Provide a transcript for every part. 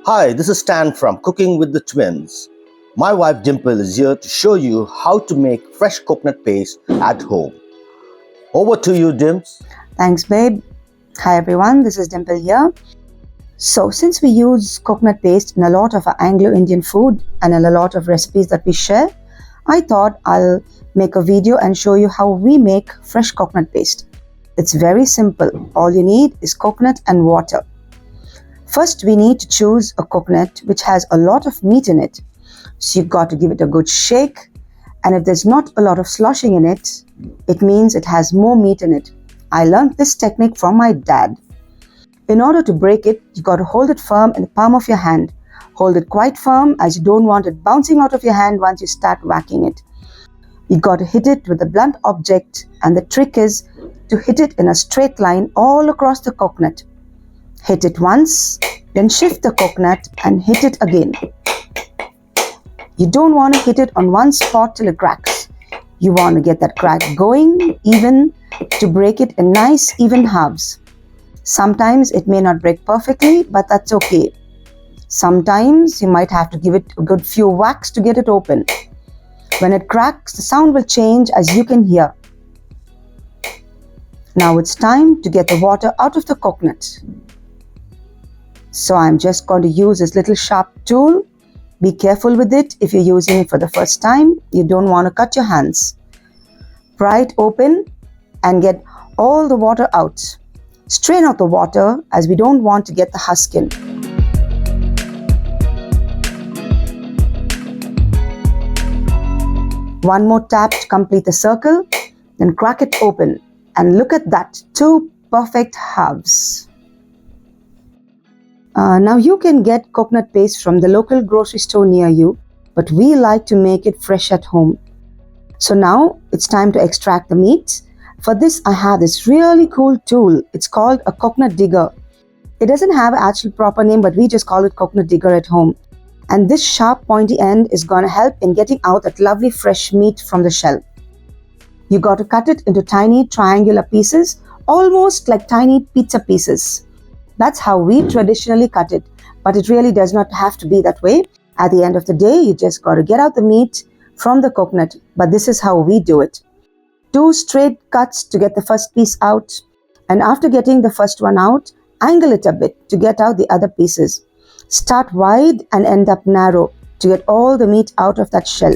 Hi, this is Stan from Cooking with the Twins. My wife Dimple is here to show you how to make fresh coconut paste at home. Over to you, Dims. Thanks, babe. Hi, everyone. This is Dimple here. So, since we use coconut paste in a lot of our Anglo-Indian food and in a lot of recipes that we share, I thought I'll make a video and show you how we make fresh coconut paste. It's very simple. All you need is coconut and water. First, we need to choose a coconut which has a lot of meat in it. So you've got to give it a good shake. And if there's not a lot of sloshing in it, it means it has more meat in it. I learned this technique from my dad. In order to break it, you got to hold it firm in the palm of your hand. Hold it quite firm as you don't want it bouncing out of your hand once you start whacking it. You got to hit it with a blunt object, and the trick is to hit it in a straight line all across the coconut. Hit it once, then shift the coconut and hit it again. You don't want to hit it on one spot till it cracks. You want to get that crack going even to break it in nice even halves. Sometimes it may not break perfectly, but that's okay. Sometimes you might have to give it a good few whacks to get it open. When it cracks, the sound will change as you can hear. Now it's time to get the water out of the coconut. So I'm just going to use this little sharp tool. Be careful with it if you're using it for the first time. You don't want to cut your hands. Pry it open and get all the water out. Strain out the water as we don't want to get the husk in. One more tap to complete the circle, then crack it open. And look at that, 2 perfect halves. Now you can get coconut paste from the local grocery store near you, but we like to make it fresh at home. So now it's time to extract the meat. For this I have this really cool tool. It's called a coconut digger. It doesn't have an actual proper name, but we just call it coconut digger at home. And this sharp pointy end is going to help in getting out that lovely fresh meat from the shell. You got to cut it into tiny triangular pieces, almost like tiny pizza pieces. That's how we traditionally cut it, but it really does not have to be that way. At the end of the day, you just got to get out the meat from the coconut, but this is how we do it. 2 straight cuts to get the first piece out, and after getting the first one out, angle it a bit to get out the other pieces. Start wide and end up narrow to get all the meat out of that shell.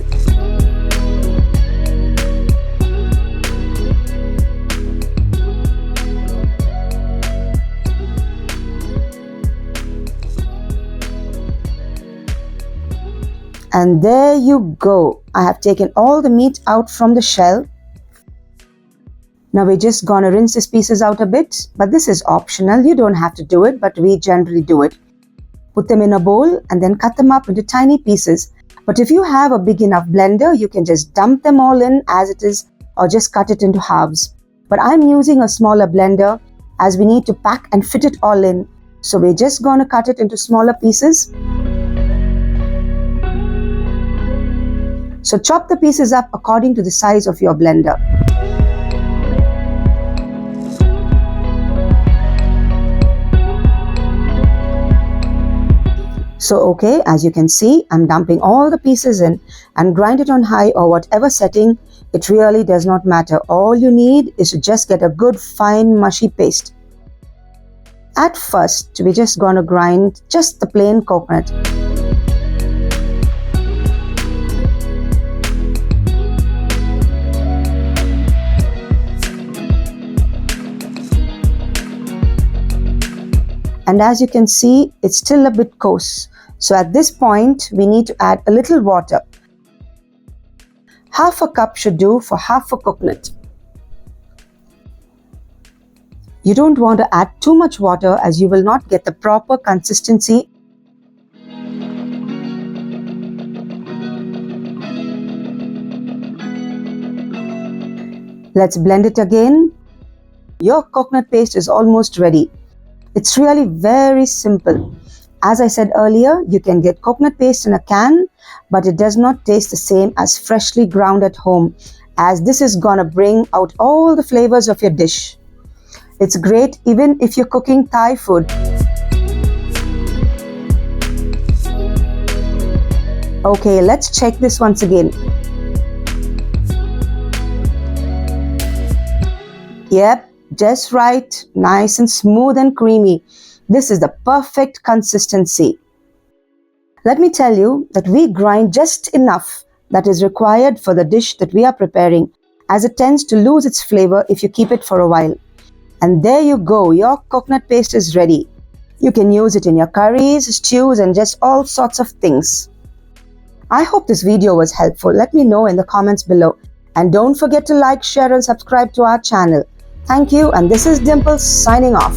And there you go. I have taken all the meat out from the shell. Now we're just gonna rinse these pieces out a bit, but this is optional. You don't have to do it, but we generally do it. Put them in a bowl and then cut them up into tiny pieces. But if you have a big enough blender, you can just dump them all in as it is or just cut it into halves. But I'm using a smaller blender as we need to pack and fit it all in. So we're just gonna cut it into smaller pieces. So chop the pieces up according to the size of your blender. So okay, as you can see, I'm dumping all the pieces in and grind it on high or whatever setting. It really does not matter. All you need is to just get a good fine mushy paste. At first, we're just going to grind just the plain coconut. And as you can see, it's still a bit coarse. So at this point, we need to add a little water. Half a cup should do for half a coconut. You don't want to add too much water as you will not get the proper consistency. Let's blend it again. Your coconut paste is almost ready. It's really very simple. As I said earlier, you can get coconut paste in a can, but it does not taste the same as freshly ground at home, as this is gonna bring out all the flavors of your dish. It's great even if you're cooking Thai food. Okay, let's check this once again. Yep, just right, nice and smooth and creamy. This is the perfect consistency. Let me tell you that we grind just enough that is required for the dish that we are preparing, as it tends to lose its flavor if you keep it for a while. And there you go, your coconut paste is ready. You can use it in your curries, stews, and just all sorts of things. I hope this video was helpful. Let me know in the comments below. And don't forget to like, share, and subscribe to our channel. Thank you, and this is Dimple signing off.